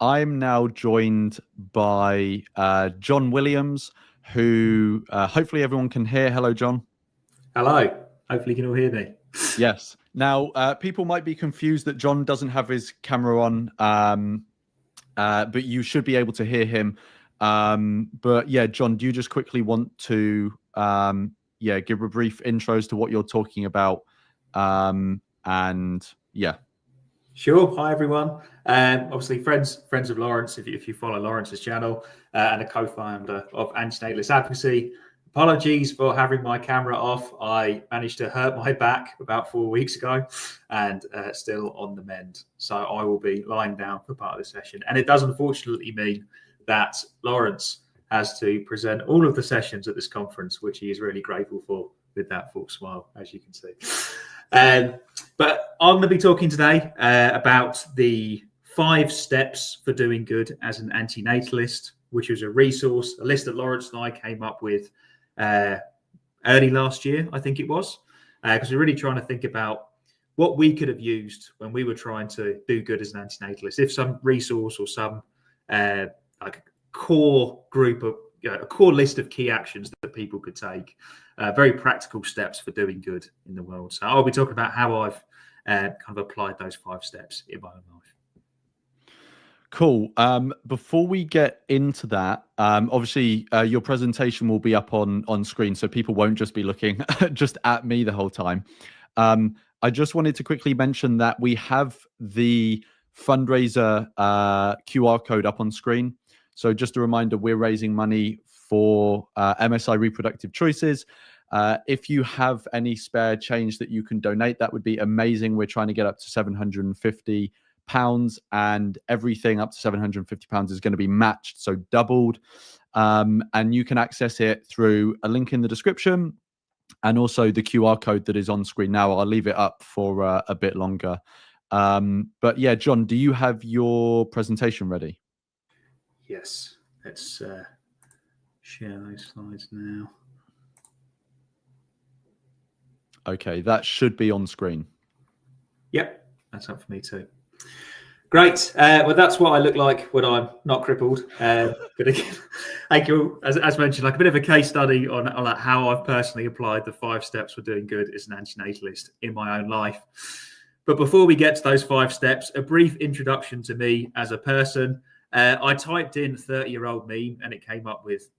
I'm now joined by John Williams, who hopefully everyone can hear. Hello, John. Hello. Hopefully you can all hear me. Yes. Now, people might be confused that John doesn't have his camera on, but you should be able to hear him. But yeah, John, do you just quickly want to give a brief intro as to what you're talking about? And yeah. Sure. Hi, everyone. Obviously, friends of Lawrence, if you follow Lawrence's channel, and a co-founder of Antinatalist Advocacy. Apologies for having my camera off. I managed to hurt my back about 4 weeks ago and still on the mend. So I will be lying down for part of the session. And it does unfortunately mean that Lawrence has to present all of the sessions at this conference, which he is really grateful for with that full smile, as you can see. But I'm going to be talking today about the 5 steps for doing good as an antinatalist, which was a resource, a list that Lawrence and I came up with early last year, I think it was, because we're really trying to think about what we could have used when we were trying to do good as an antinatalist. If some resource or some like core group of a core list of key actions that people could take, very practical steps for doing good in the world. So I'll be talking about how I've kind of applied those 5 steps in my own life. Cool. Before we get into that, obviously your presentation will be up on screen, so people won't just be looking just at me the whole time. I just wanted to quickly mention that we have the fundraiser QR code up on screen. So just a reminder, we're raising money for MSI Reproductive Choices. If you have any spare change that you can donate, that would be amazing. We're trying to get up to £750, and everything up to £750 is going to be matched, so doubled. And you can access it through a link in the description and also the QR code that is on screen now. I'll leave it up for a bit longer. But yeah, John, do you have your presentation ready? Yes, let's share those slides now. Okay, that should be on screen. Yep, that's up for me too. Great. Well, that's what I look like when I'm not crippled. But again, thank you. As mentioned, like a bit of a case study on how I've personally applied the 5 steps for doing good as an antinatalist in my own life. But before we get to those 5 steps, a brief introduction to me as a person. I typed in 30-year-old me and it came up with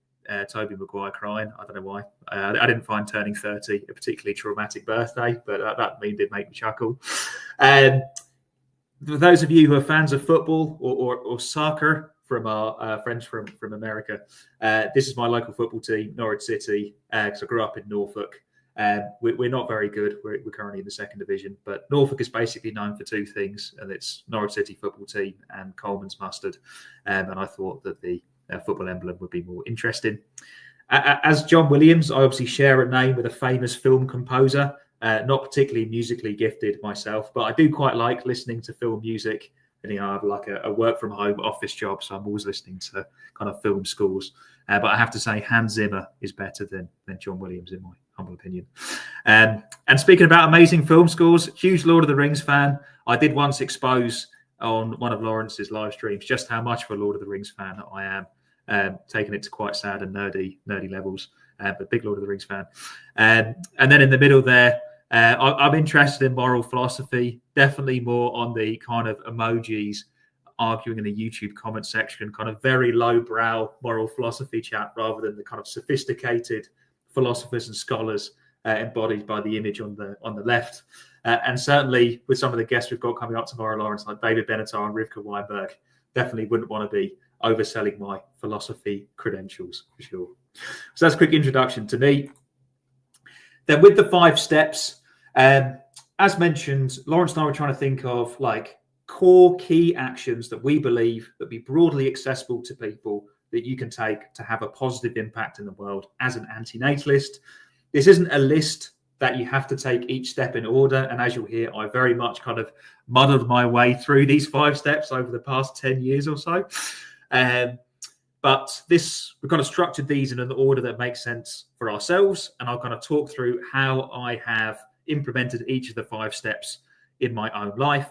Toby Maguire crying. I don't know why. I didn't find turning 30 a particularly traumatic birthday, but that did make me chuckle. For those of you who are fans of football or soccer, from our friends from America, this is my local football team, Norwich City, because I grew up in Norfolk. We're not very good. We're currently in the 2nd division, but Norfolk is basically known for 2 things, and it's Norwich City football team and Coleman's mustard. And I thought that the football emblem would be more interesting. As John Williams, I obviously share a name with a famous film composer. Not particularly musically gifted myself, but I do quite like listening to film music. And I have like a work from home office job, so I'm always listening to kind of film scores. But I have to say, Hans Zimmer is better than John Williams, in my humble opinion. And speaking about amazing film scores, huge Lord of the Rings fan. I did once expose on one of Lawrence's live streams just how much of a Lord of the Rings fan I am, taking it to quite sad and nerdy levels. But big Lord of the Rings fan. And then in the middle there, I'm interested in moral philosophy, definitely more on the kind of emojis arguing in the YouTube comment section, kind of very lowbrow moral philosophy chat rather than the kind of sophisticated philosophers and scholars embodied by the image on the left. And certainly with some of the guests we've got coming up tomorrow, Lawrence, like David Benatar and Rivka Weinberg, definitely wouldn't want to be overselling my philosophy credentials for sure. So that's a quick introduction to me. Then with the 5 steps, as mentioned, Lawrence and I were trying to think of like core key actions that we believe that be broadly accessible to people that you can take to have a positive impact in the world as an antinatalist. This isn't a list that you have to take each step in order. And as you'll hear, I very much kind of muddled my way through these 5 steps over the past 10 years or so. But we've kind of structured these in an order that makes sense for ourselves. And I'll kind of talk through how I have implemented each of the 5 steps in my own life.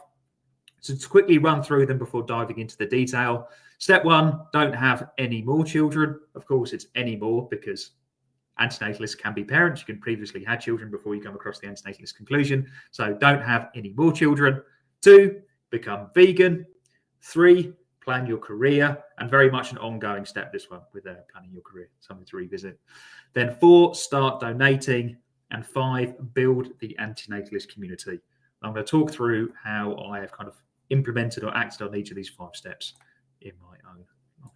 So to quickly run through them before diving into the detail. Step 1, don't have any more children. Of course, it's any more because antinatalists can be parents. You can previously had children before you come across the antinatalist conclusion. So don't have any more children. 2, become vegan. 3, plan your career, and very much an ongoing step, this one, with planning your career, something to revisit. Then 4, start donating. And 5, build the antinatalist community. I'm going to talk through how I have kind of implemented or acted on each of these 5 steps in my own life.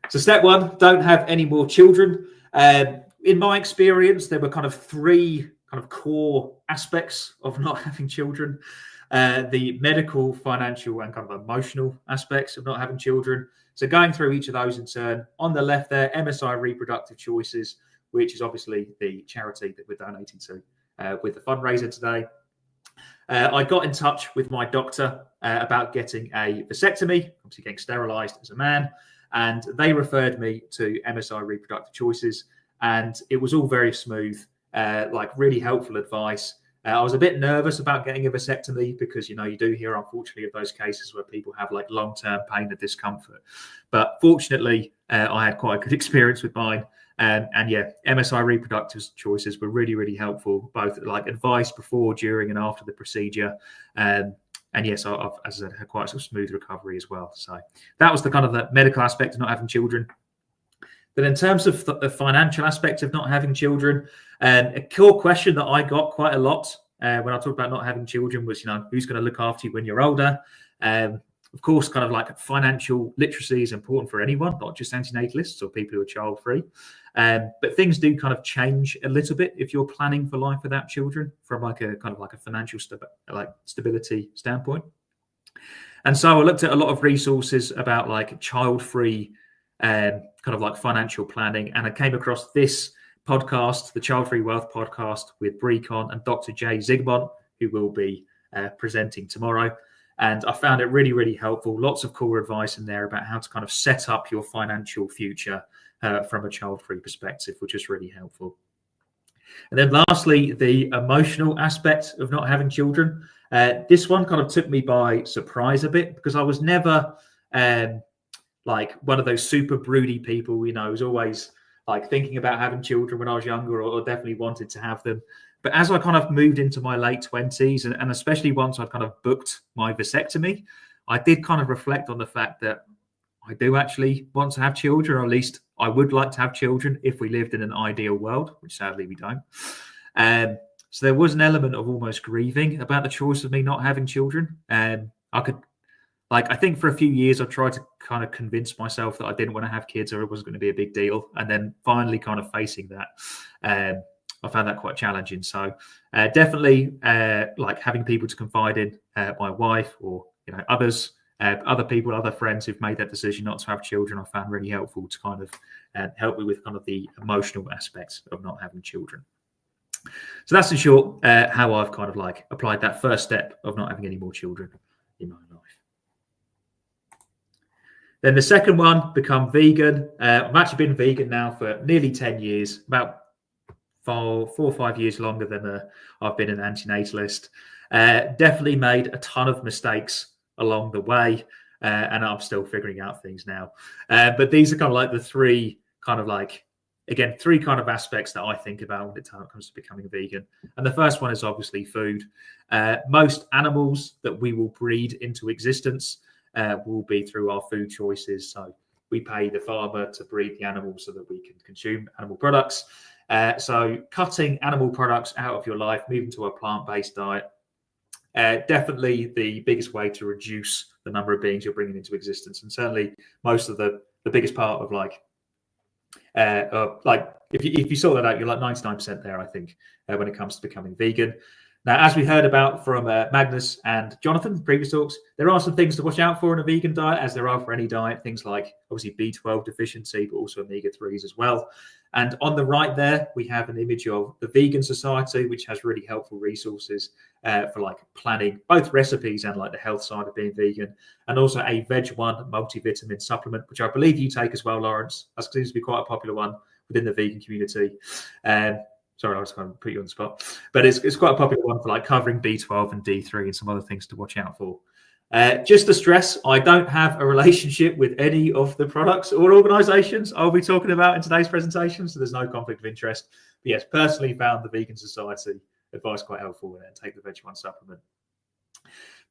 So step 1, don't have any more children. In my experience, there were kind of 3 kind of core aspects of not having children. The medical, financial, and kind of emotional aspects of not having children. So going through each of those in turn. On the left there, MSI Reproductive Choices, which is obviously the charity that we're donating to with the fundraiser today. I got in touch with my doctor about getting a vasectomy, obviously getting sterilised as a man, and they referred me to MSI Reproductive Choices, and it was all very smooth, like really helpful advice. I was a bit nervous about getting a vasectomy because, you know, you do hear, unfortunately, of those cases where people have like long-term pain and discomfort. But fortunately, I had quite a good experience with mine. And yeah, MSI Reproductive Choices were really, really helpful, both like advice before, during, and after the procedure. And yes, I've, as I said, had quite a sort of smooth recovery as well. So that was the kind of the medical aspect of not having children. But in terms of the financial aspect of not having children, a core question that I got quite a lot when I talked about not having children was, you know, who's going to look after you when you're older? Of course, kind of like financial literacy is important for anyone, not just antinatalists or people who are child-free. But things do kind of change a little bit if you're planning for life without children from like a kind of like a financial stability standpoint. And so I looked at a lot of resources about like child-free kind of like financial planning, and I came across this podcast, the Child Free Wealth podcast with Brecon and Dr. Jay Zygmunt, who will be presenting tomorrow. And I found it really, really helpful. Lots of cool advice in there about how to kind of set up your financial future from a child-free perspective, which is really helpful. And then lastly, the emotional aspect of not having children. This one kind of took me by surprise a bit because I was never like one of those super broody people, you know, I was always like thinking about having children when I was younger, or definitely wanted to have them. But as I kind of moved into my late 20s, and especially once I'd kind of booked my vasectomy, I did kind of reflect on the fact that I do actually want to have children, or at least I would like to have children if we lived in an ideal world, which sadly we don't. So there was an element of almost grieving about the choice of me not having children. I think for a few years, I tried to kind of convince myself that I didn't want to have kids or it wasn't going to be a big deal. And then finally kind of facing that, I found that quite challenging. So definitely like having people to confide in, my wife or, you know, others, other people, other friends who've made that decision not to have children, I found really helpful to kind of help me with kind of the emotional aspects of not having children. So that's in short how I've kind of like applied that first step of not having any more children in my life. Then the second one, become vegan. I've actually been vegan now for nearly 10 years, about 4 or 5 years longer than I've been an antinatalist. Definitely made a ton of mistakes along the way, and I'm still figuring out things now. But these are kind of like the three kind of aspects that I think about when it comes to becoming a vegan. And the first one is obviously food. Most animals that we will breed into existence will be through our food choices. So we pay the farmer to breed the animals so that we can consume animal products. So cutting animal products out of your life, moving to a plant-based diet, definitely the biggest way to reduce the number of beings you're bringing into existence. And certainly most of the biggest part of if you sort that out, you're like 99% there, I think, when it comes to becoming vegan. Now, as we heard about from Magnus and Jonathan in previous talks, there are some things to watch out for in a vegan diet, as there are for any diet, things like obviously B12 deficiency, but also omega-3s as well. And on the right there, we have an image of the Vegan Society, which has really helpful resources for like planning both recipes and like the health side of being vegan, and also a Veg1 multivitamin supplement, which I believe you take as well, Lawrence. That seems to be quite a popular one within the vegan community. Sorry, I was kind of put you on the spot, but it's quite a popular one for like covering B12 and D3 and some other things to watch out for. Just to stress, I don't have a relationship with any of the products or organizations I'll be talking about in today's presentation, so there's no conflict of interest. But yes, personally found the Vegan Society advice quite helpful, and take the Veg One supplement.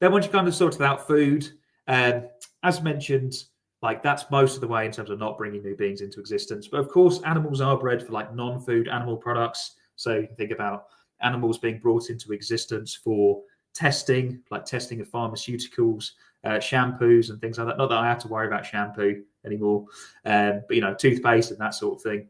Then once you kind of sorted out food, as mentioned, like that's most of the way in terms of not bringing new beings into existence. But of course, animals are bred for like non-food animal products. So you can think about animals being brought into existence for testing, like testing of pharmaceuticals, shampoos and things like that. Not that I have to worry about shampoo anymore, but toothpaste and that sort of thing.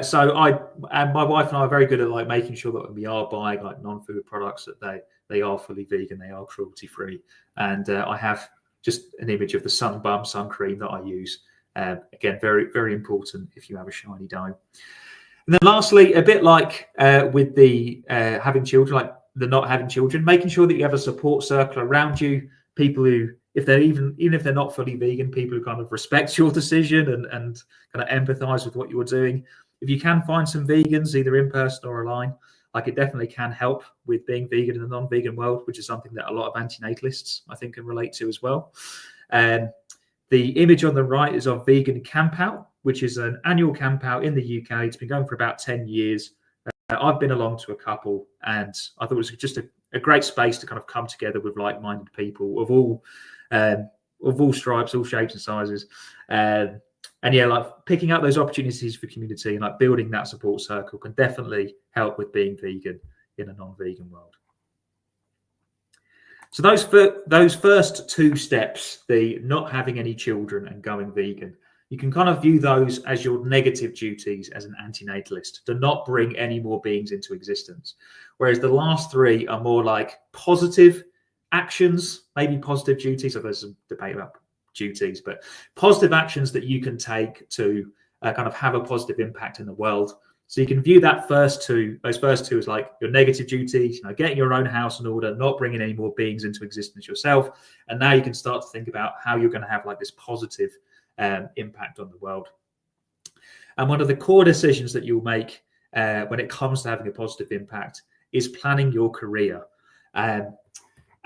So I and my wife and I are very good at like making sure that when we are buying like non-food products that they are fully vegan, they are cruelty-free, and I have just an image of the sun cream that I use. Again, very, very important if you have a shiny dome. And then lastly, a bit like with the having children, like the not having children, making sure that you have a support circle around you, people who, if they're even if they're not fully vegan, people who kind of respect your decision and kind of empathize with what you're doing. If you can find some vegans, either in person or online, like it definitely can help with being vegan in the non-vegan world, which is something that a lot of antinatalists, I think, can relate to as well. The image on the right is of Vegan Camp Out, which is an annual camp out in the UK. It's been going for about 10 years. I've been along to a couple, and I thought it was just a great space to kind of come together with like-minded people of all stripes, all shapes and sizes. And yeah, like picking up those opportunities for community and like building that support circle can definitely help with being vegan in a non-vegan world. So those first two steps, the not having any children and going vegan, you can kind of view those as your negative duties as an antinatalist, to not bring any more beings into existence. Whereas the last three are more like positive actions, maybe positive duties. So there's some debate about duties, but positive actions that you can take to kind of have a positive impact in the world. So you can view those first two as like your negative duties, getting your own house in order, not bringing any more beings into existence yourself. And now you can start to think about how you're going to have like this positive impact on the world. And one of the core decisions that you'll make when it comes to having a positive impact is planning your career.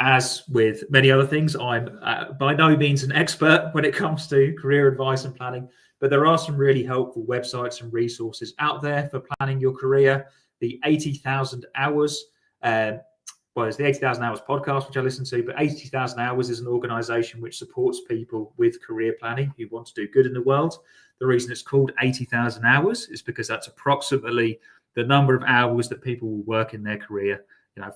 As with many other things, I'm by no means an expert when it comes to career advice and planning, but there are some really helpful websites and resources out there for planning your career. The 80,000 hours, it's the 80,000 hours podcast, which I listen to, but 80,000 hours is an organization which supports people with career planning who want to do good in the world. The reason it's called 80,000 hours is because that's approximately the number of hours that people will work in their career,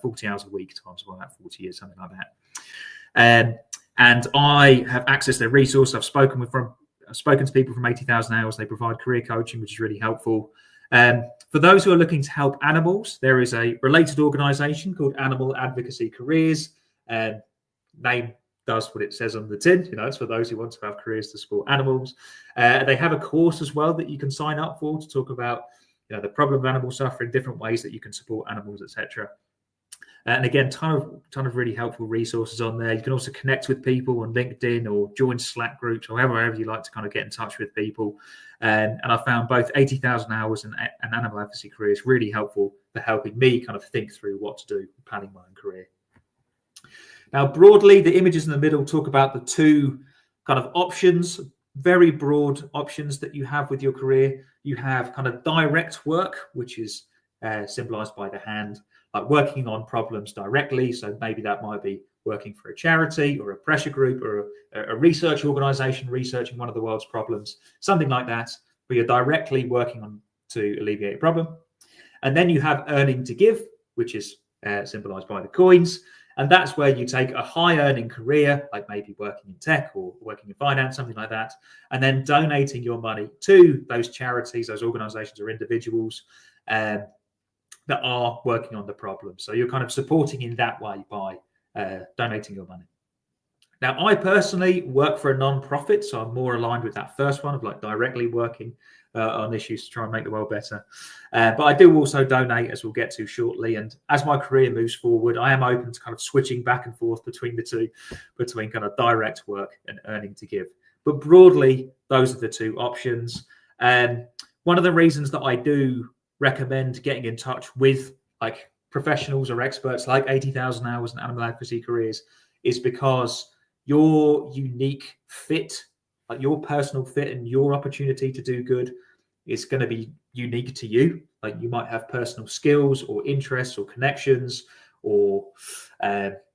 40 hours a week times about 40 years, something like that. And I have accessed their resource. I've spoken to people from 80,000 hours. They provide career coaching, which is really helpful. For those who are looking to help animals, there is a related organization called Animal Advocacy Careers. Name does what it says on the tin. It's for those who want to have careers to support animals. They have a course as well that you can sign up for to talk about the problem of animal suffering, different ways that you can support animals, etc. And again, ton of really helpful resources on there. You can also connect with people on LinkedIn or join Slack groups or however you like to kind of get in touch with people. And I found both 80,000 hours and Animal Advocacy Careers really helpful for helping me kind of think through what to do planning my own career. Now, broadly, the images in the middle talk about the two kind of options, very broad options that you have with your career. You have kind of direct work, which is symbolized by the hand, like working on problems directly. So maybe that might be working for a charity or a pressure group or a research organization researching one of the world's problems, something like that, where you're directly working on to alleviate a problem. And then you have earning to give, which is symbolized by the coins. And that's where you take a high earning career, like maybe working in tech or working in finance, something like that, and then donating your money to those charities, those organizations or individuals that are working on the problem. So you're kind of supporting in that way by donating your money. Now, I personally work for a non-profit, so I'm more aligned with that first one of like directly working on issues to try and make the world better. But I do also donate, as we'll get to shortly. And as my career moves forward, I am open to kind of switching back and forth between the two, between kind of direct work and earning to give. But broadly, those are the two options. One of the reasons that I do recommend getting in touch with like professionals or experts like 80,000 Hours and Animal Advocacy Careers is because your unique fit, like your personal fit and your opportunity to do good is going to be unique to you. Like you might have personal skills or interests or connections or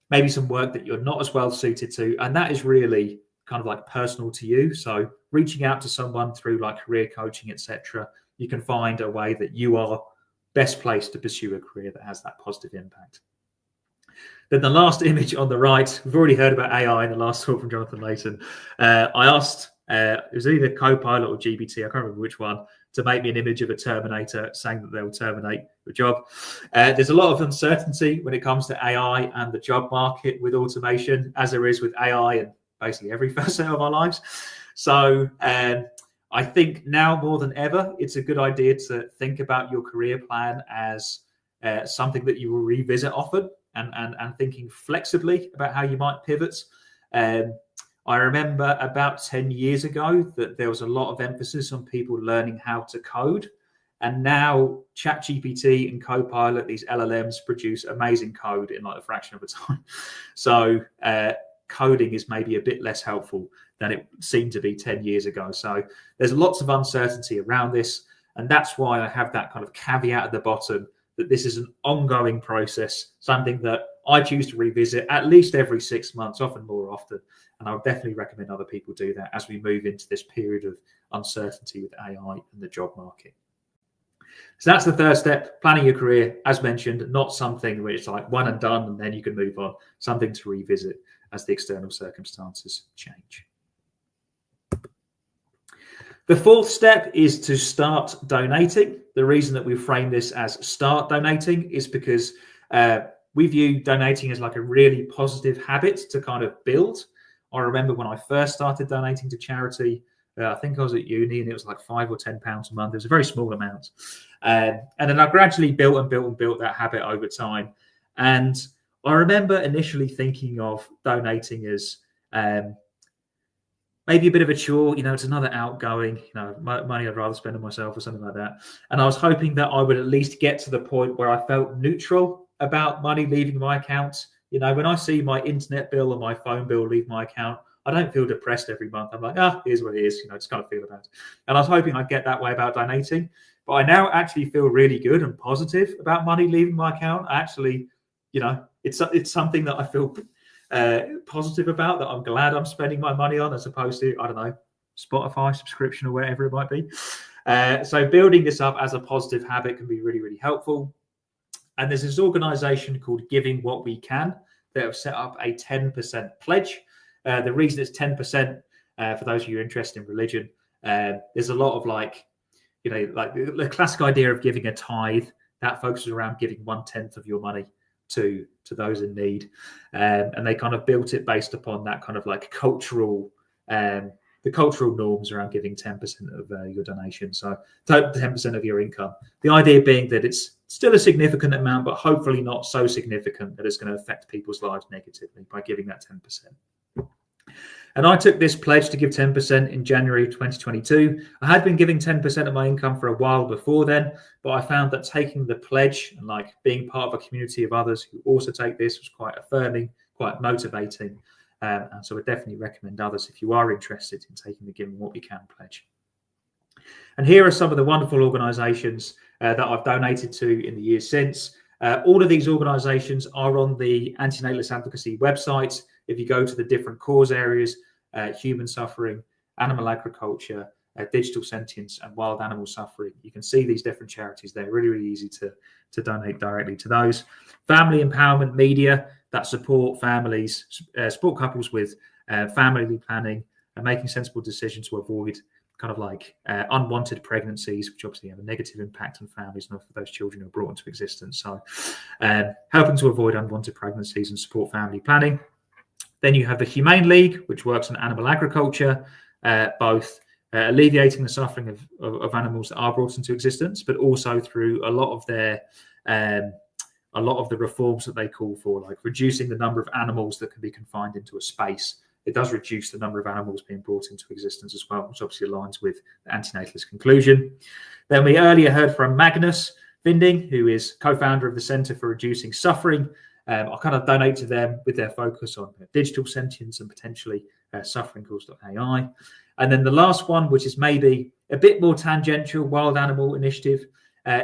maybe some work that you're not as well suited to. And that is really kind of like personal to you. So reaching out to someone through like career coaching, etc., you can find a way that you are best placed to pursue a career that has that positive impact. Then the last image on the right, we've already heard about AI in the last talk from Jonathan Layton. I asked, it was either Copilot or GPT, I can't remember which one, to make me an image of a Terminator saying that they'll terminate the job. There's a lot of uncertainty when it comes to AI and the job market with automation, as there is with AI and basically every facet of our lives. So I think now more than ever, it's a good idea to think about your career plan as something that you will revisit often and thinking flexibly about how you might pivot. I remember about 10 years ago that there was a lot of emphasis on people learning how to code. And now ChatGPT and Copilot, these LLMs, produce amazing code in like a fraction of a time. So coding is maybe a bit less helpful than it seemed to be 10 years ago. So there's lots of uncertainty around this. And that's why I have that kind of caveat at the bottom that this is an ongoing process, something that I choose to revisit at least every 6 months, often more often. And I would definitely recommend other people do that as we move into this period of uncertainty with AI and the job market. So that's the third step, planning your career, as mentioned, not something where it's like one and done and then you can move on, something to revisit as the external circumstances change. The fourth step is to start donating. The reason that we frame this as start donating is because we view donating as like a really positive habit to kind of build. I remember when I first started donating to charity, I think I was at uni and it was like £5 or £10 a month. It was a very small amount. And then I gradually built that habit over time. And I remember initially thinking of donating as maybe a bit of a chore, it's another outgoing, money I'd rather spend on myself or something like that. And I was hoping that I would at least get to the point where I felt neutral about money leaving my account. When I see my internet bill or my phone bill leave my account, I don't feel depressed every month. I'm like, here's what it is. Just kind of feel about it. And I was hoping I'd get that way about donating. But I now actually feel really good and positive about money leaving my account. It's something that I feel positive about, that I'm glad I'm spending my money on, as opposed to, I don't know, Spotify subscription or whatever it might be. So building this up as a positive habit can be really, really helpful. And there's this organization called Giving What We Can that have set up a 10% pledge. The reason it's 10%, for those of you interested in religion, there's a lot of like the classic idea of giving a tithe that focuses around giving 1/10 of your money to those in need. And they kind of built it based upon that kind of like cultural, the cultural norms around giving 10% of your donation. So 10% of your income. The idea being that it's still a significant amount, but hopefully not so significant that it's going to affect people's lives negatively by giving that 10%. And I took this pledge to give 10% in January 2022. I had been giving 10% of my income for a while before then, but I found that taking the pledge and like being part of a community of others who also take this was quite affirming, quite motivating. And so I definitely recommend others if you are interested in taking the Giving What We Can pledge. And here are some of the wonderful organisations that I've donated to in the years since. All of these organisations are on the Antinatalist Advocacy website. If you go to the different cause areas, human suffering, animal agriculture, digital sentience, and wild animal suffering, you can see these different charities. They're really, really easy to donate directly to those. Family empowerment media that support families, support couples with family planning and making sensible decisions to avoid kind of like unwanted pregnancies, which obviously have a negative impact on families and for those children who are brought into existence. So helping to avoid unwanted pregnancies and support family planning. Then you have the Humane League, which works on animal agriculture, both alleviating the suffering of animals that are brought into existence, but also through a lot of their a lot of the reforms that they call for, like reducing the number of animals that can be confined into a space it does reduce the number of animals being brought into existence as well, which obviously aligns with the antinatalist conclusion. Then we earlier heard from Magnus Vinding, who is co-founder of the Centre for Reducing Suffering. I'll kind of donate to them with their focus on digital sentience and potentially suffering caused by AI. And then the last one, which is maybe a bit more tangential, Wild Animal Initiative.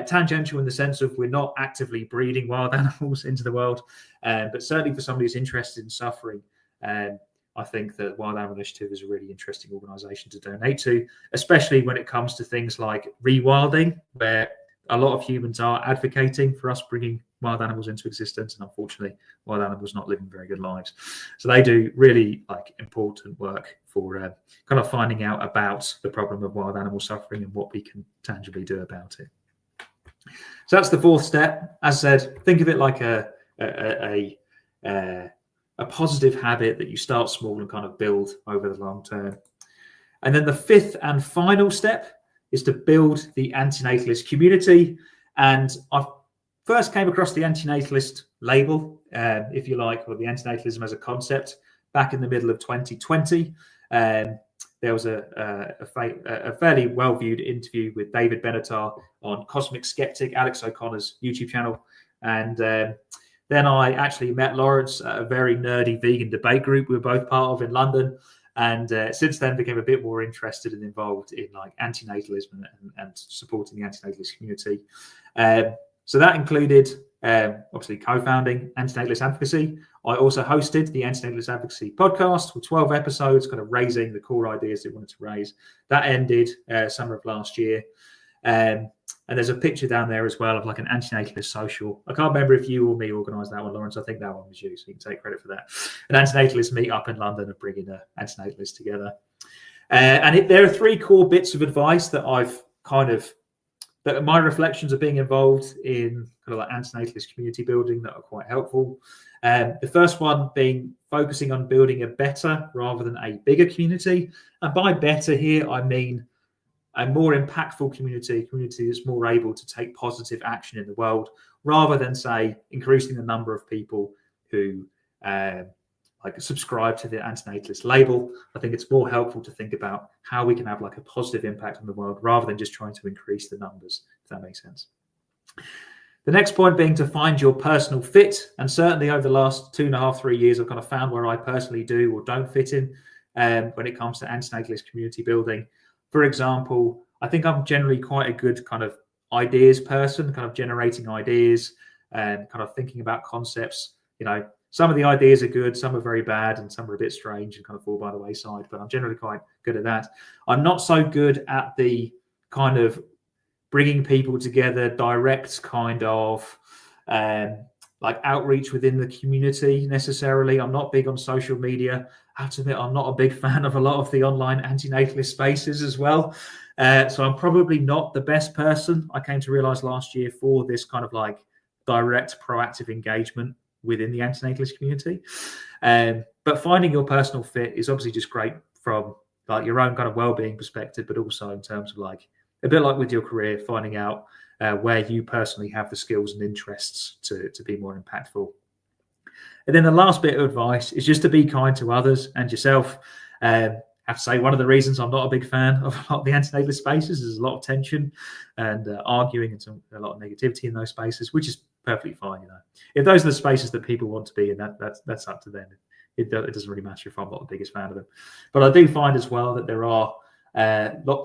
Tangential in the sense of we're not actively breeding wild animals into the world, but certainly for somebody who's interested in suffering, I think that Wild Animal Initiative is a really interesting organisation to donate to, especially when it comes to things like rewilding, where a lot of humans are advocating for us bringing wild animals into existence, and unfortunately, wild animals not living very good lives. So they do really important work for kind of finding out about the problem of wild animal suffering and what we can tangibly do about it. So that's the fourth step. As I said, think of it like a positive habit that you start small and kind of build over the long term. And then the fifth and final step is to build the antinatalist community. And I first came across the antinatalist label, if you like, or the antinatalism as a concept back in the middle of 2020. There was a fairly well-viewed interview with David Benatar on Cosmic Skeptic, Alex O'Connor's YouTube channel. And then I actually met Lawrence at a very nerdy vegan debate group we were both part of in London. And since then became a bit more interested and involved in antinatalism and supporting the antinatalist community. So that included obviously co-founding Antinatalist Advocacy. I also hosted the Antinatalist Advocacy podcast with 12 episodes, kind of raising the core ideas they wanted to raise. That ended summer of last year. And there's a picture down there as well of an antinatalist social. I can't remember if you or me organised that one, Lawrence. I think that one was you, so you can take credit for that. An antinatalist meet up in London and bringing the antinatalists together. There are three core bits of advice that that my reflections of being involved in antinatalist community building that are quite helpful. The first one being focusing on building a better rather than a bigger community. And by better here, I mean a more impactful community that's more able to take positive action in the world, rather than, say, increasing the number of people who subscribe to the antinatalist label. I think it's more helpful to think about how we can have a positive impact on the world rather than just trying to increase the numbers, if that makes sense. The next point being to find your personal fit. And certainly over the last 2.5, 3 years, I've kind of found where I personally do or don't fit in when it comes to antinatalist community building. For example, I think I'm generally quite a good kind of ideas person, kind of generating ideas and kind of thinking about concepts. Some of the ideas are good, some are very bad, and some are a bit strange and kind of fall by the wayside, but I'm generally quite good at that. I'm not so good at the kind of bringing people together, direct kind of outreach within the community necessarily. I'm not big on social media. I have to admit, I'm not a big fan of a lot of the online antinatalist spaces as well. So I'm probably not the best person, I came to realize last year, for this kind of direct proactive engagement within the antinatalist community. But finding your personal fit is obviously just great from your own kind of well-being perspective, but also in terms of a bit like with your career, finding out where you personally have the skills and interests to be more impactful. And then the last bit of advice is just to be kind to others and yourself. I have to say, one of the reasons I'm not a big fan of a lot of the antinatalist spaces is a lot of tension and arguing and a lot of negativity in those spaces, which is perfectly fine. If those are the spaces that people want to be in, that's up to them. It doesn't really matter if I'm not the biggest fan of them. But I do find as well that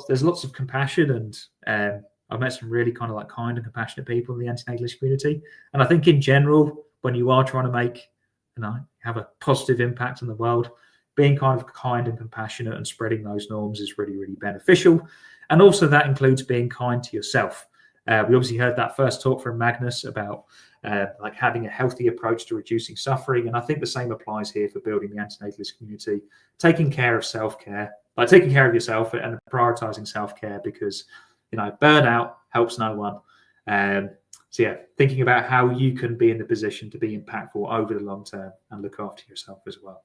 there's lots of compassion, and I've met some really kind and compassionate people in the antinatalist community. And I think in general, when you are trying to have a positive impact on the world, being kind and compassionate and spreading those norms is really, really beneficial. And also that includes being kind to yourself. We obviously heard that first talk from Magnus about having a healthy approach to reducing suffering. And I think the same applies here for building the antinatalist community, taking care of self-care, taking care of yourself and prioritizing self-care, because, burnout helps no one. So yeah, thinking about how you can be in the position to be impactful over the long term and look after yourself as well.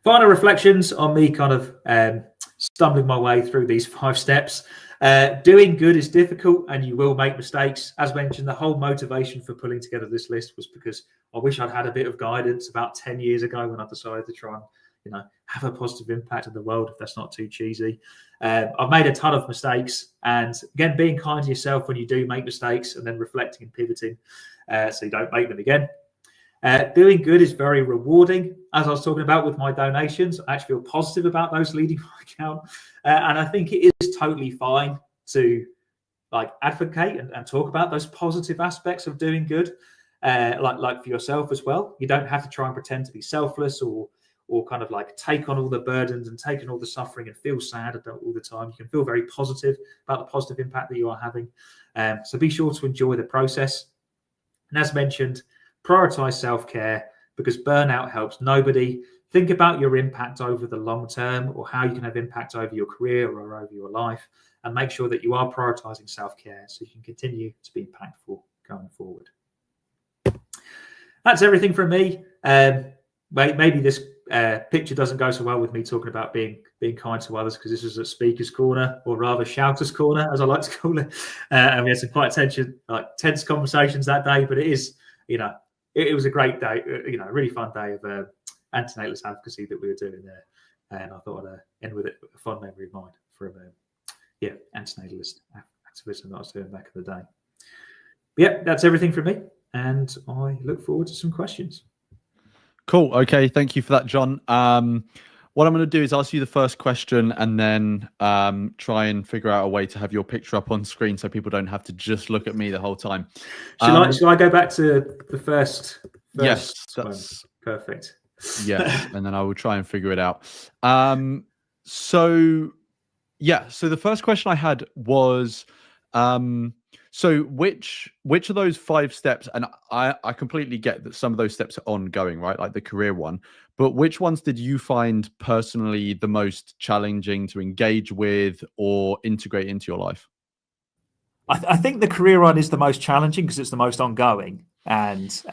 Final reflections on me kind of stumbling my way through these 5 steps. Doing good is difficult and you will make mistakes. As mentioned, the whole motivation for pulling together this list was because I wish I'd had a bit of guidance about 10 years ago when I decided to try and have a positive impact on the world, if that's not too cheesy. I've made a ton of mistakes, and again, being kind to yourself when you do make mistakes and then reflecting and pivoting so you don't make them again. Doing good is very rewarding. As I was talking about with my donations, I actually feel positive about those leading my account. And I think it is totally fine to advocate and talk about those positive aspects of doing good, like for yourself as well. You don't have to try and pretend to be selfless or kind of take on all the burdens and take on all the suffering and feel sad all the time. You can feel very positive about the positive impact that you are having. So be sure to enjoy the process. And as mentioned, prioritize self-care, because burnout helps nobody. Think about your impact over the long term, or how you can have impact over your career or over your life, and make sure that you are prioritizing self-care so you can continue to be impactful going forward. That's everything from me. Maybe this picture doesn't go so well with me talking about being kind to others, because this was a speaker's corner, or rather shouters corner, as I like to call it. And we had some quite tense conversations that day, but it is, it was a great day, a really fun day of antinatalist advocacy that we were doing there. And I thought I'd end with it, a fun memory of mine from, antinatalist activism that I was doing back in the day. But yeah, that's everything from me. And I look forward to some questions. Cool. Okay. Thank you for that, John. What I'm going to do is ask you the first question, and then try and figure out a way to have your picture up on screen so people don't have to just look at me the whole time. Shall I go back to the first yes, that's one? Perfect. Yes, and then I will try and figure it out. So the first question I had was, so which of those 5 steps, and I completely get that some of those steps are ongoing, right? Like the career one, but which ones did you find personally the most challenging to engage with or integrate into your life? I think the career one is the most challenging because it's the most ongoing, and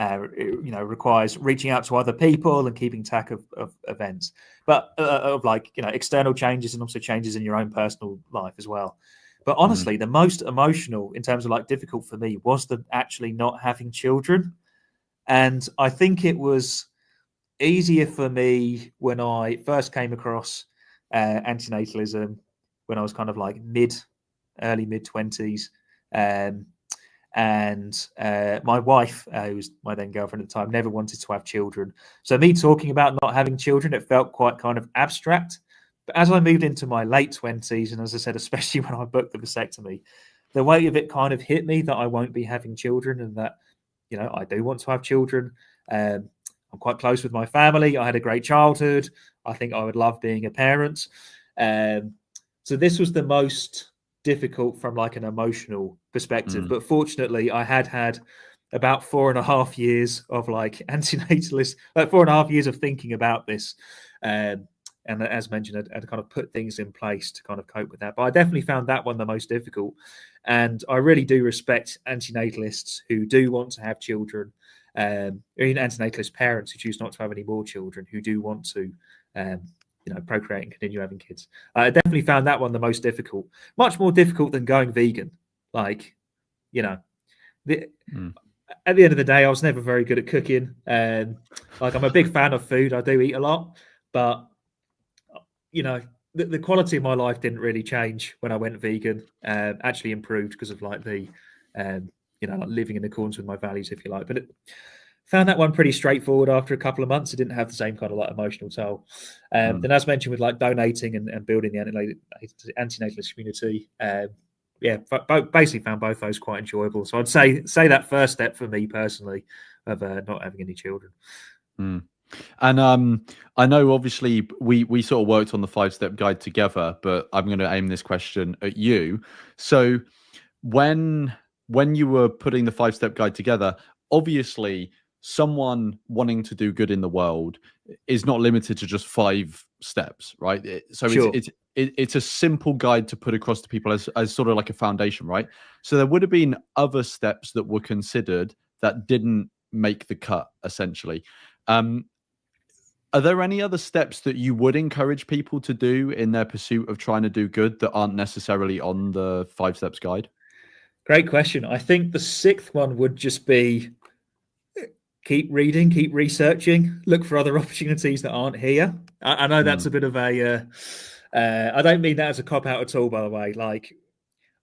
requires reaching out to other people and keeping track of events, but of external changes and also changes in your own personal life as well. But honestly, the most emotional in terms of difficult for me was actually not having children. And I think it was easier for me when I first came across antinatalism when I was kind of early mid-20s. And my wife, who was my then girlfriend at the time, never wanted to have children. So me talking about not having children, it felt quite kind of abstract. But as I moved into my late 20s, and as I said, especially when I booked the vasectomy, the weight of it kind of hit me that I won't be having children, and that, I do want to have children. I'm quite close with my family. I had a great childhood. I think I would love being a parent. So this was the most difficult from an emotional perspective. But fortunately, I had about 4.5 years of antinatalist, 4.5 years of thinking about this. And as mentioned, I'd kind of put things in place to kind of cope with that. But I definitely found that one the most difficult. And I really do respect antinatalists who do want to have children, or even antinatalist parents who choose not to have any more children, who do want to, procreate and continue having kids. I definitely found that one the most difficult, much more difficult than going vegan. At the end of the day, I was never very good at cooking. I'm a big fan of food. I do eat a lot, but the quality of my life didn't really change when I went vegan. Actually improved because of living in accordance with my values, if you like. But found that one pretty straightforward after a couple of months. It didn't have the same kind of emotional toll. Then, as mentioned, with donating and building the antinatalist community, basically found both those quite enjoyable. So I'd say that first step for me personally of not having any children. And I know obviously we sort of worked on the 5-step guide together, but I'm going to aim this question at you. So when you were putting the 5-step guide together, obviously someone wanting to do good in the world is not limited to just 5 steps, right? So sure. It's a simple guide to put across to people as sort of like a foundation, right? So there would have been other steps that were considered that didn't make the cut, essentially. Are there any other steps that you would encourage people to do in their pursuit of trying to do good that aren't necessarily on the 5 steps guide? Great question. I think the sixth one would just be keep reading, keep researching, look for other opportunities that aren't here. I know that's a bit of a, I don't mean that as a cop out at all, by the way. Like,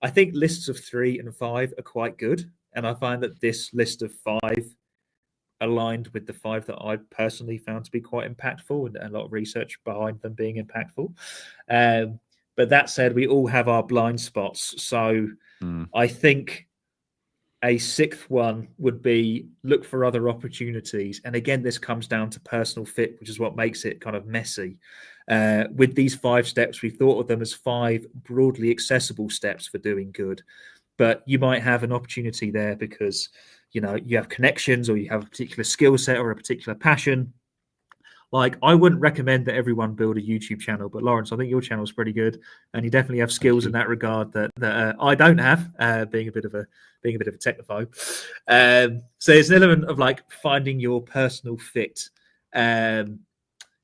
I think lists of 3 and 5 are quite good. And I find that this list of 5 aligned with the 5 that I personally found to be quite impactful, and a lot of research behind them being impactful. But that said, we all have our blind spots. So I think a sixth one would be look for other opportunities. And again, this comes down to personal fit, which is what makes it kind of messy. With these 5 steps, we thought of them as 5 broadly accessible steps for doing good. But you might have an opportunity there because, you know, you have connections, or you have a particular skill set or a particular passion. Like, I wouldn't recommend that everyone build a YouTube channel, but Lawrence, I think your channel is pretty good, and you definitely have skills in that regard that I don't have, being a bit of a technophobe. So there's an element of like finding your personal fit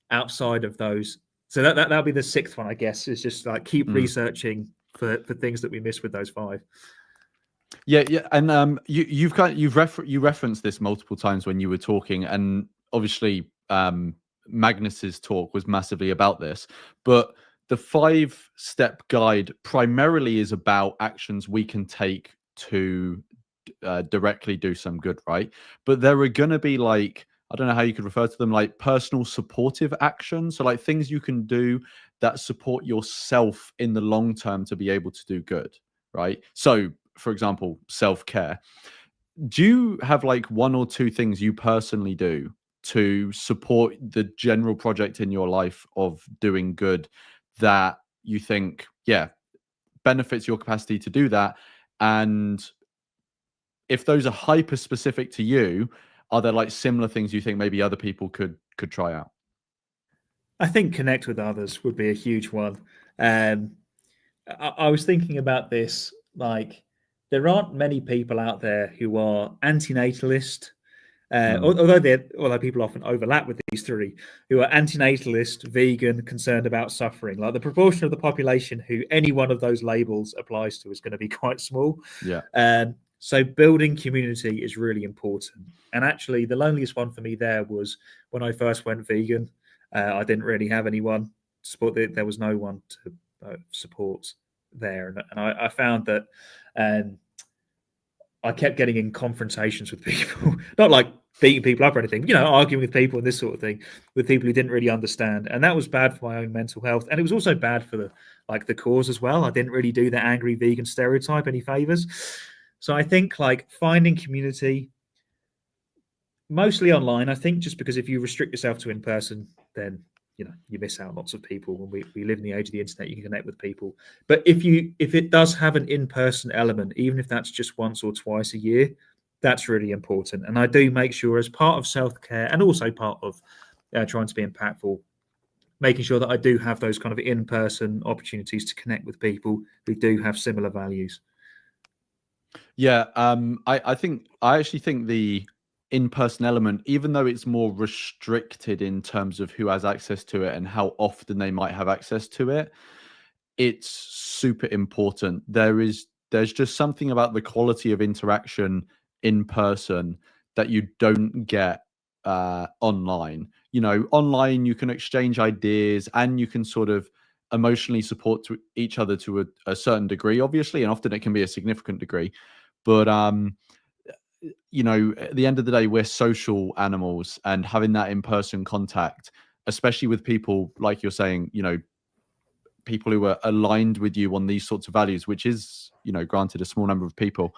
outside of those. So that'll be the sixth one, I guess, is just like keep researching for things that we miss with those 5. Yeah, and you referenced this multiple times when you were talking, and obviously Magnus's talk was massively about this, but the 5-step guide primarily is about actions we can take to directly do some good, right? But there are going to be, like, I don't know how you could refer to them, like personal supportive actions. So like things you can do that support yourself in the long term to be able to do good, right? So for example, self-care. Do you have like 1 or 2 things you personally do to support the general project in your life of doing good that you think, yeah, benefits your capacity to do that? And if those are hyper specific to you, are there like similar things you think maybe other people could try out? I think connect with others would be a huge one. I was thinking about this, like, there aren't many people out there who are antinatalist, although people often overlap with these 3, who are antinatalist, vegan, concerned about suffering. Like, the proportion of the population who any one of those labels applies to is going to be quite small. Yeah. So building community is really important. And actually, the loneliest one for me there was when I first went vegan. I didn't really have anyone to support. There was no one to support there, and I found that I kept getting in confrontations with people, not like beating people up or anything, you know, arguing with people and this sort of thing, with people who didn't really understand, and that was bad for my own mental health, and it was also bad for the cause as well. I didn't really do the angry vegan stereotype any favors. So I think like finding community, mostly online. I think just because if you restrict yourself to in person, then you know you miss out on lots of people. When we live in the age of the internet, you can connect with people. But if it does have an in-person element, even if that's just once or twice a year, that's really important. And I do make sure, as part of self-care and also part of trying to be impactful, making sure that I do have those kind of in-person opportunities to connect with people who do have similar values. Yeah, I actually think the in-person element, even though it's more restricted in terms of who has access to it and how often they might have access to it, it's super important. There's just something about the quality of interaction in person that you don't get online. You know, online you can exchange ideas and you can sort of emotionally support to each other to a certain degree, obviously, and often it can be a significant degree. But you know, at the end of the day, we're social animals, and having that in-person contact, especially with people like you're saying, you know, people who are aligned with you on these sorts of values, which is, you know, granted a small number of people,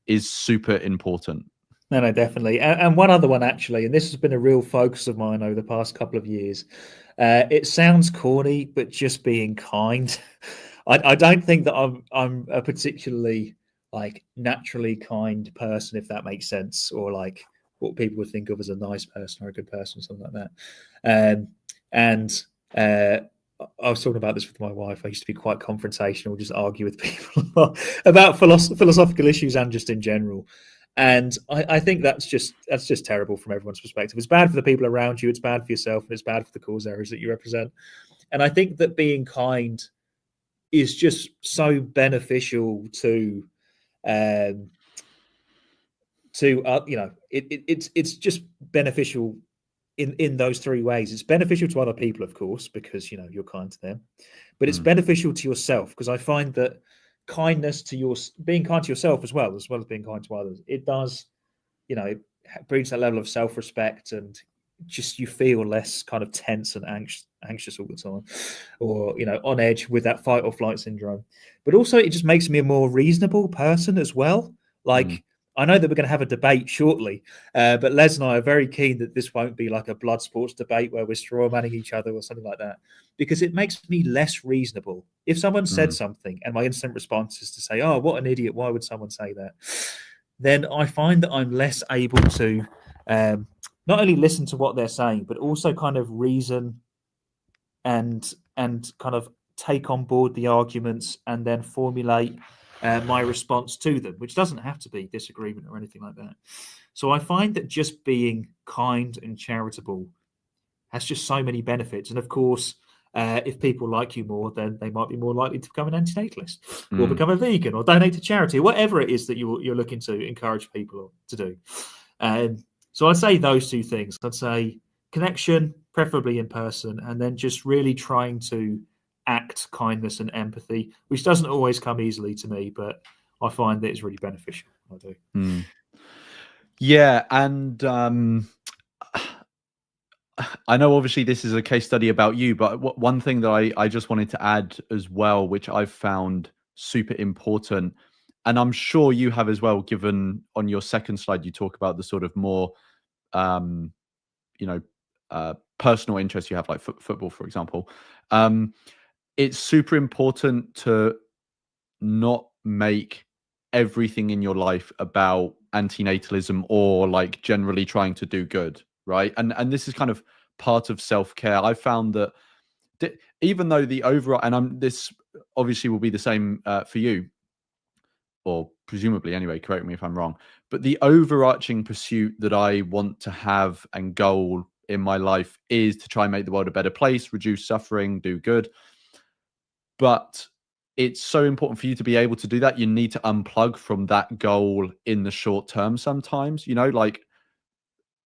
is super important. No, definitely. And one other one, actually, and this has been a real focus of mine over the past couple of years. It sounds corny, but just being kind. I don't think that I'm a particularly like naturally kind person, if that makes sense, or like what people would think of as a nice person or a good person or something like that. I was talking about this with my wife. I used to be quite confrontational, just argue with people about philosophical issues and just in general. And I think that's just terrible from everyone's perspective. It's bad for the people around you, it's bad for yourself, and it's bad for the cause areas that you represent. And I think that being kind is just so beneficial to it's just beneficial in those three ways. It's beneficial to other people, of course, because you're kind to them, but it's beneficial to yourself, because I find that being kind to yourself as well as being kind to others, it does, it brings that level of self-respect, and just you feel less kind of tense and anxious all the time, or on edge with that fight or flight syndrome. But also it just makes me a more reasonable person as well. Like, I know that we're going to have a debate shortly, but Les and I are very keen that this won't be like a blood sports debate where we're straw manning each other or something like that, because it makes me less reasonable. If someone said something and my instant response is to say, "Oh, what an idiot, why would someone say that?" then I find that I'm less able to not only listen to what they're saying, but also kind of reason and kind of take on board the arguments and then formulate my response to them, which doesn't have to be disagreement or anything like that. So I find that just being kind and charitable has just so many benefits. And of course, if people like you more, then they might be more likely to become an antinatalist or become a vegan or donate to charity, whatever it is that you're looking to encourage people to do. So I'd say those two things. I'd say connection, preferably in person, and then just really trying to act kindness and empathy, which doesn't always come easily to me, but I find that it's really beneficial. I do. Yeah, and I know obviously this is a case study about you, but one thing that I just wanted to add as well, which I've found super important, and I'm sure you have as well, given on your second slide, you talk about the sort of more, personal interests you have, like football, for example. It's super important to not make everything in your life about antinatalism or like generally trying to do good, right? And this is kind of part of self-care. I found that even though the overall, and this obviously will be the same for you, or presumably anyway, correct me if I'm wrong, but the overarching pursuit that I want to have and goal in my life is to try and make the world a better place, reduce suffering, do good. But it's so important for you to be able to do that. You need to unplug from that goal in the short term sometimes, like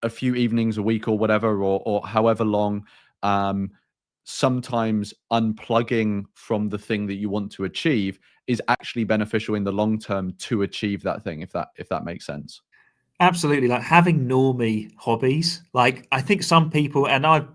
a few evenings a week or whatever, or however long. Sometimes unplugging from the thing that you want to achieve is actually beneficial in the long term to achieve that thing, if that makes sense. Absolutely. Like having normie hobbies. Like, I think some people, and I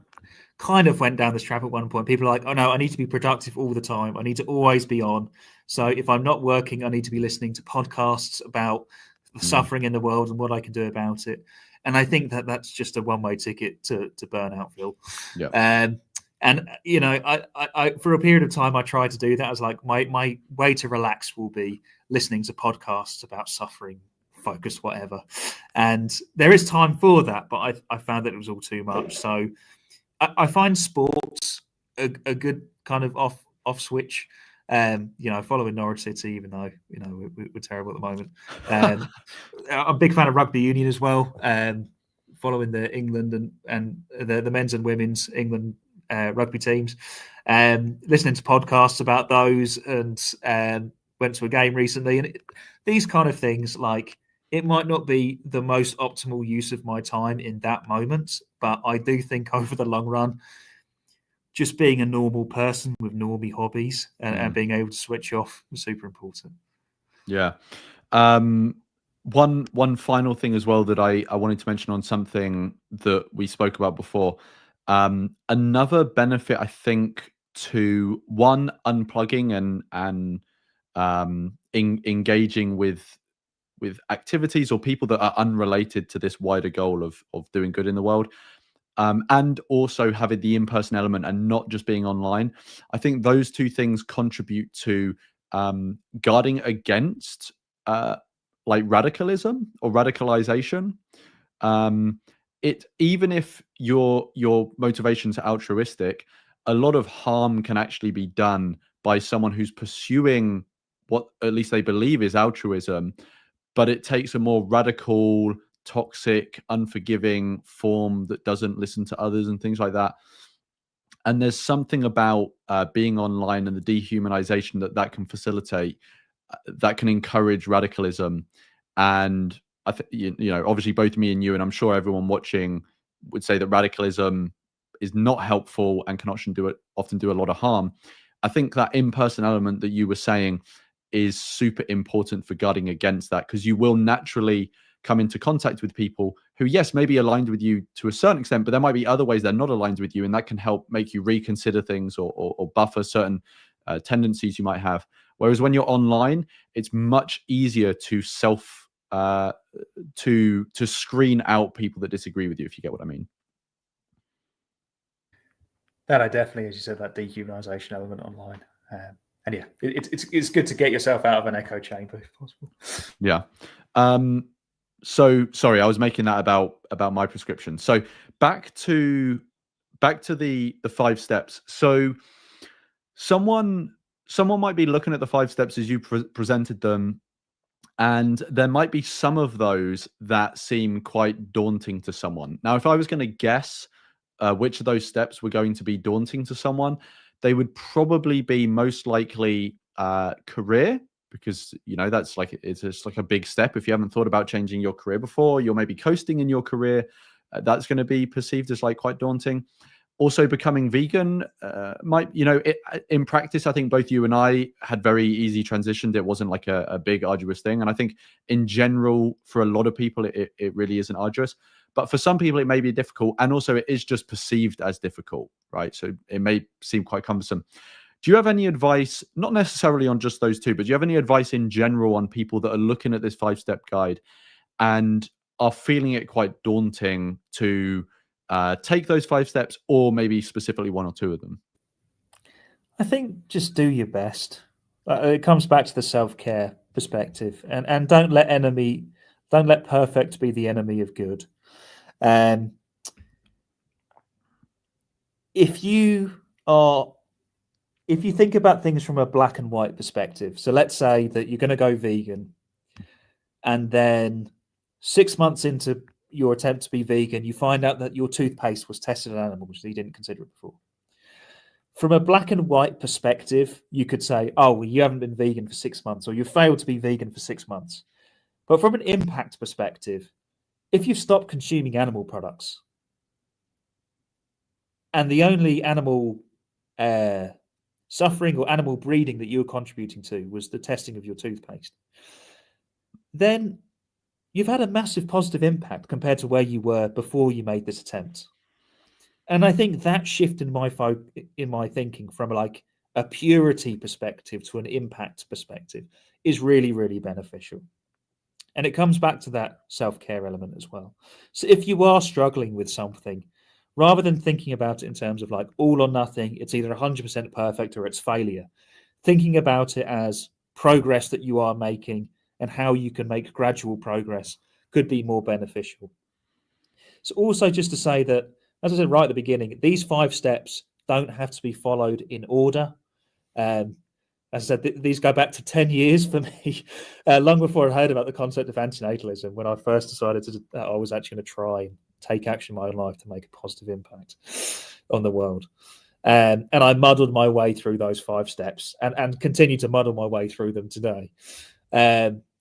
kind of went down this trap at one point, people are like, "Oh no, I need to be productive all the time. I need to always be on. So if I'm not working, I need to be listening to podcasts about the suffering in the world and what I can do about it." And I think that that's just a one-way ticket to burnout, Phil. Yeah. And I for a period of time I tried to do that. I was like, my way to relax will be listening to podcasts about suffering, focus, whatever. And there is time for that, but I found that it was all too much. So I find sports a good kind of off switch. Following Norwich City, even though we're terrible at the moment. I'm a big fan of rugby union as well. Following the England and the men's and women's England rugby teams, listening to podcasts about those, and went to a game recently. And these kind of things, like, it might not be the most optimal use of my time in that moment, but I do think over the long run, just being a normal person with normie hobbies and being able to switch off is super important. Yeah. One final thing as well that I wanted to mention on something that we spoke about before. Another benefit, I think, to one, unplugging and engaging with activities or people that are unrelated to this wider goal of doing good in the world, and also having the in-person element and not just being online. I think those two things contribute to guarding against like radicalism or radicalization. Even if your motivations are altruistic, a lot of harm can actually be done by someone who's pursuing what at least they believe is altruism, but it takes a more radical, toxic, unforgiving form that doesn't listen to others and things like that. And there's something about being online and the dehumanization that can facilitate, that can encourage radicalism. And I think, you know, obviously both me and you, and I'm sure everyone watching would say that radicalism is not helpful and can often do a lot of harm. I think that in-person element that you were saying is super important for guarding against that, because you will naturally come into contact with people who, yes, may be aligned with you to a certain extent, but there might be other ways they're not aligned with you, and that can help make you reconsider things or buffer certain tendencies you might have. Whereas when you're online, it's much easier to to screen out people that disagree with you, if you get what I mean. That I definitely, as you said, that dehumanization element online. And yeah, it's good to get yourself out of an echo chamber if possible. Yeah. So sorry, I was making that about my prescription. So back to the 5 steps. So someone might be looking at the 5 steps as you presented them, and there might be some of those that seem quite daunting to someone. Now, if I was going to guess which of those steps were going to be daunting to someone, they would probably be most likely career, because, you know, that's like, it's just like a big step. If you haven't thought about changing your career before, you're maybe coasting in your career, that's going to be perceived as like quite daunting. Also, becoming vegan might, you know, in practice, I think both you and I had very easy transitions. It wasn't like a big arduous thing. And I think in general, for a lot of people, it really isn't arduous. But for some people, it may be difficult. And also, it is just perceived as difficult, right? So it may seem quite cumbersome. Do you have any advice, not necessarily on just those 2, but do you have any advice in general on people that are looking at this 5-step guide and are feeling it quite daunting to take those 5 steps, or maybe specifically 1 or 2 of them? I think just do your best. It comes back to the self-care perspective, and don't let perfect be the enemy of good. If you think about things from a black and white perspective, so let's say that you're going to go vegan, and then 6 months into your attempt to be vegan, you find out that your toothpaste was tested on animals, so you didn't consider it before. From a black and white perspective, you could say, oh, well, you haven't been vegan for 6 months, or you failed to be vegan for 6 months. But from an impact perspective, if you stop consuming animal products, and the only animal suffering or animal breeding that you were contributing to was the testing of your toothpaste, then you've had a massive positive impact compared to where you were before you made this attempt. And I think that shift in my thinking from like a purity perspective to an impact perspective is really, really beneficial. And it comes back to that self-care element as well. So if you are struggling with something, rather than thinking about it in terms of like all or nothing, it's either 100% perfect or it's failure, thinking about it as progress that you are making and how you can make gradual progress could be more beneficial. So also just to say that, as I said right at the beginning, these 5 steps don't have to be followed in order. As I said, these go back to 10 years for me, long before I heard about the concept of antinatalism, when I first decided that I was actually going to try and take action in my own life to make a positive impact on the world. And I muddled my way through those 5 steps and continue to muddle my way through them today.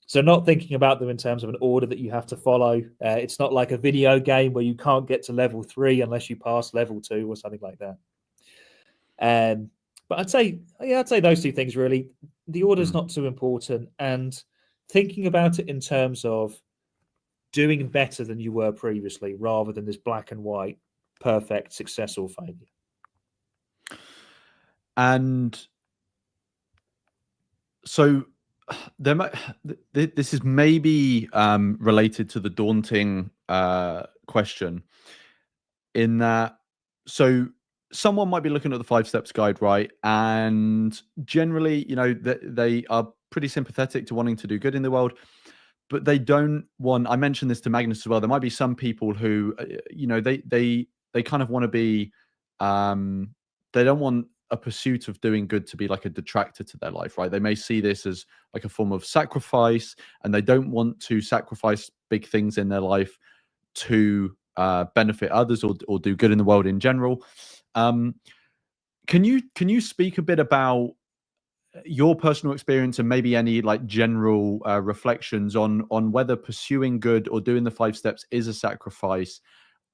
So not thinking about them in terms of an order that you have to follow. It's not like a video game where you can't get to level 3 unless you pass level 2 or something like that. But I'd say those 2 things really. The order is not too important, and thinking about it in terms of doing better than you were previously, rather than this black and white, perfect success or failure. And so this is maybe related to the daunting question, in that, so someone might be looking at the 5 steps guide, right? And generally, you know, they are pretty sympathetic to wanting to do good in the world, but they don't want, I mentioned this to Magnus as well, there might be some people who, you know, they kind of want to be, they don't want a pursuit of doing good to be like a detractor to their life, right? They may see this as like a form of sacrifice, and they don't want to sacrifice big things in their life to benefit others or do good in the world in general. Can you speak a bit about your personal experience and maybe any like general reflections on whether pursuing good or doing the 5 steps is a sacrifice,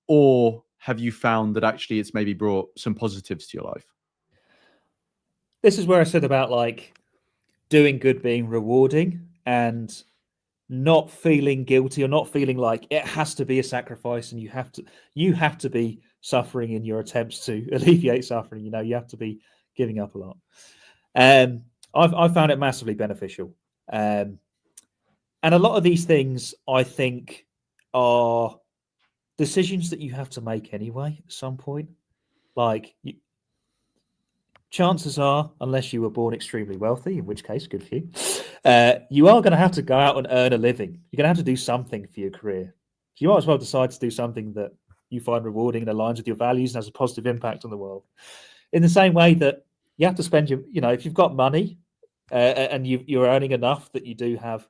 or have you found that actually it's maybe brought some positives to your life? This is where I said about like doing good being rewarding and not feeling guilty or not feeling like it has to be a sacrifice and you have to be suffering in your attempts to alleviate suffering. You know, you have to be giving up a lot. I've found it massively beneficial. And a lot of these things I think are decisions that you have to make anyway at some point. Like chances are, unless you were born extremely wealthy, in which case, good for you, you are going to have to go out and earn a living. You're going to have to do something for your career. So you might as well decide to do something that you find rewarding and aligns with your values and has a positive impact on the world. In the same way that you have to spend your, you know, if you've got money and you're earning enough that you do have,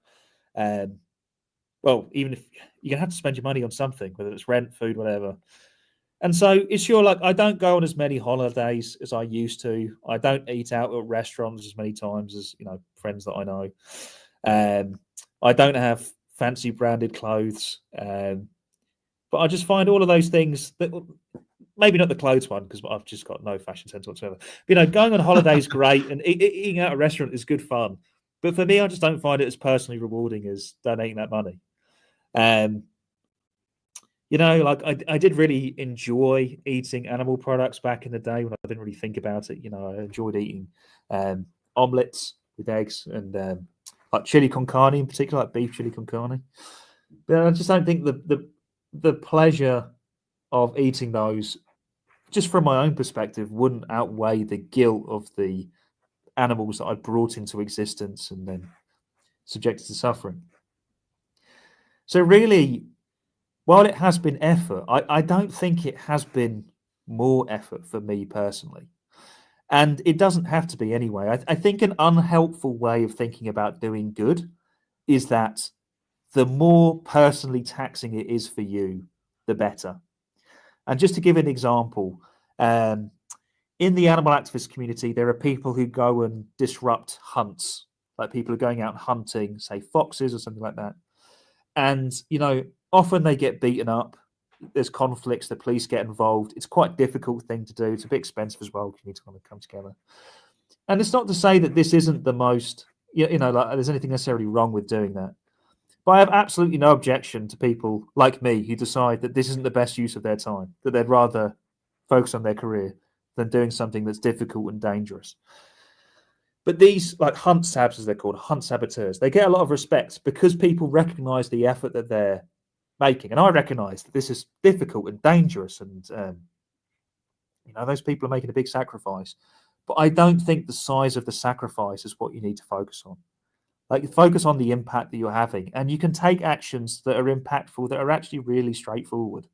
well, even if you're going to have to spend your money on something, whether it's rent, food, whatever. And so it's sure, like, I don't go on as many holidays as I used to. I don't eat out at restaurants as many times as, you know, friends that I know. I don't have fancy branded clothes. But I just find all of those things that, maybe not the clothes one, because I've just got no fashion sense whatsoever. But, you know, going on holiday is great and eating out at a restaurant is good fun. But for me, I just don't find it as personally rewarding as donating that money. You know, like I did really enjoy eating animal products back in the day when I didn't really think about it. You know, I enjoyed eating omelets with eggs and like chili con carne in particular, like beef chili con carne. But I just don't think the pleasure of eating those, just from my own perspective, wouldn't outweigh the guilt of the animals that I brought into existence and then subjected to suffering. So really, while it has been effort, I don't think it has been more effort for me personally. And it doesn't have to be anyway. I think an unhelpful way of thinking about doing good is that the more personally taxing it is for you, the better. And just to give an example, in the animal activist community, there are people who go and disrupt hunts, like people are going out and hunting, say foxes or something like that. And, you know, often they get beaten up. There's conflicts, the police get involved. It's quite a difficult thing to do. It's a bit expensive as well because you need to kind of come together. And it's not to say that this isn't the most, you know, like there's anything necessarily wrong with doing that. But I have absolutely no objection to people like me who decide that this isn't the best use of their time, that they'd rather focus on their career than doing something that's difficult and dangerous. But these, like hunt sabs, as they're called, hunt saboteurs, they get a lot of respect because people recognize the effort that they're making. And I recognize that this is difficult and dangerous. And, you know, those people are making a big sacrifice. But I don't think the size of the sacrifice is what you need to focus on. Like, focus on the impact that you're having. And you can take actions that are impactful, that are actually really straightforward.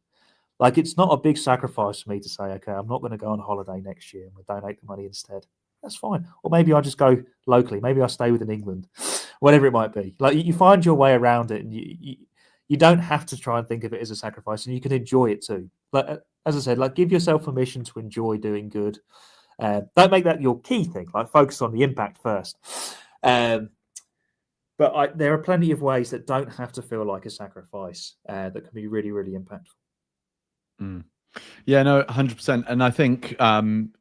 Like, it's not a big sacrifice for me to say, okay, I'm not going to go on holiday next year and we'll donate the money instead. That's fine. Or maybe I'll just go locally. Maybe I'll stay within England, whatever it might be. Like, you find your way around it, and you don't have to try and think of it as a sacrifice, and you can enjoy it too. But as I said, like, give yourself permission to enjoy doing good. Don't make that your key thing. Like, focus on the impact first. But there are plenty of ways that don't have to feel like a sacrifice that can be really, really impactful. Mm. Yeah, no, 100%. And I think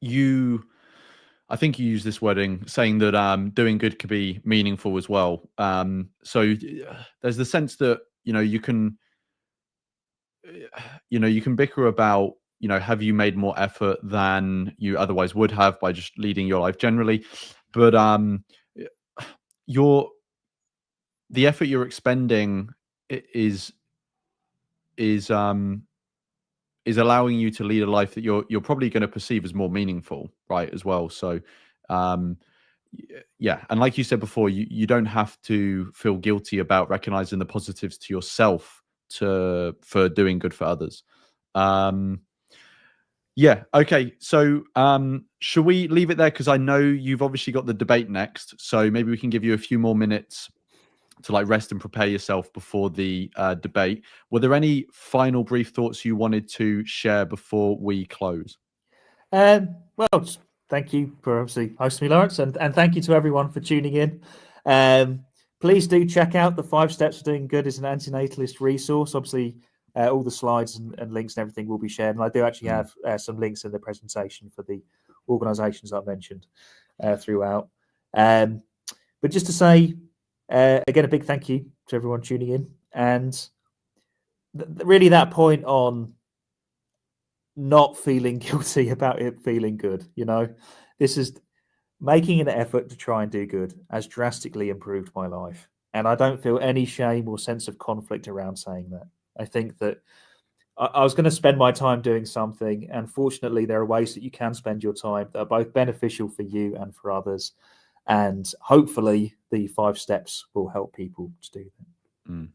you use this wording saying that doing good could be meaningful as well. So there's the sense that, you can bicker about, have you made more effort than you otherwise would have by just leading your life generally. But the effort you're expending is allowing you to lead a life that you're probably going to perceive as more meaningful, right, as well. So yeah, and like you said before, you don't have to feel guilty about recognizing the positives to yourself for doing good for others. Yeah. Okay. So should we leave it there? Because I know you've obviously got the debate next. So maybe we can give you a few more minutes to like rest and prepare yourself before the debate. Were there any final brief thoughts you wanted to share before we close? Well, just thank you for obviously hosting me, Lawrence, and thank you to everyone for tuning in. Please do check out the 5 Steps to Doing Good as an antinatalist resource. Obviously, all the slides and links and everything will be shared. And I do actually have some links in the presentation for the organisations I mentioned throughout. But just to say, again, a big thank you to everyone tuning in. And really that point on not feeling guilty about it feeling good, this is making an effort to try and do good has drastically improved my life. And I don't feel any shame or sense of conflict around saying that. I think that I was going to spend my time doing something, and fortunately there are ways that you can spend your time that are both beneficial for you and for others. And hopefully the 5 steps will help people to do that.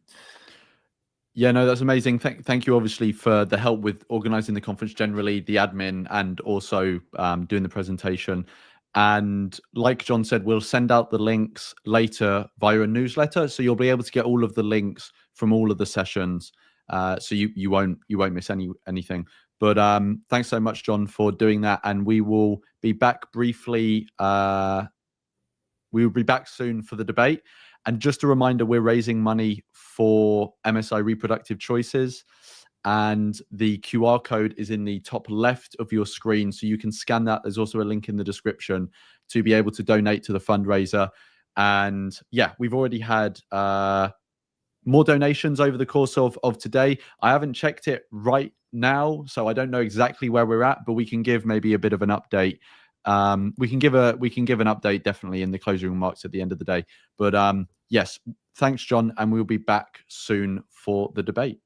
Yeah, no, that's amazing. Thank you, obviously, for the help with organizing the conference generally, the admin, and also doing the presentation. And like John said, we'll send out the links later via a newsletter, so you'll be able to get all of the links from all of the sessions, so you won't miss anything. But thanks so much, John, for doing that. And we will be back briefly. We will be back soon for the debate. And just a reminder, we're raising money for MSI Reproductive Choices. And the QR code is in the top left of your screen. So you can scan that. There's also a link in the description to be able to donate to the fundraiser. And yeah, we've already had more donations over the course of today. I haven't checked it right now, so I don't know exactly where we're at, but we can give maybe a bit of an update. We can give an update definitely in the closing remarks at the end of the day. But yes, thanks, John, and we'll be back soon for the debate.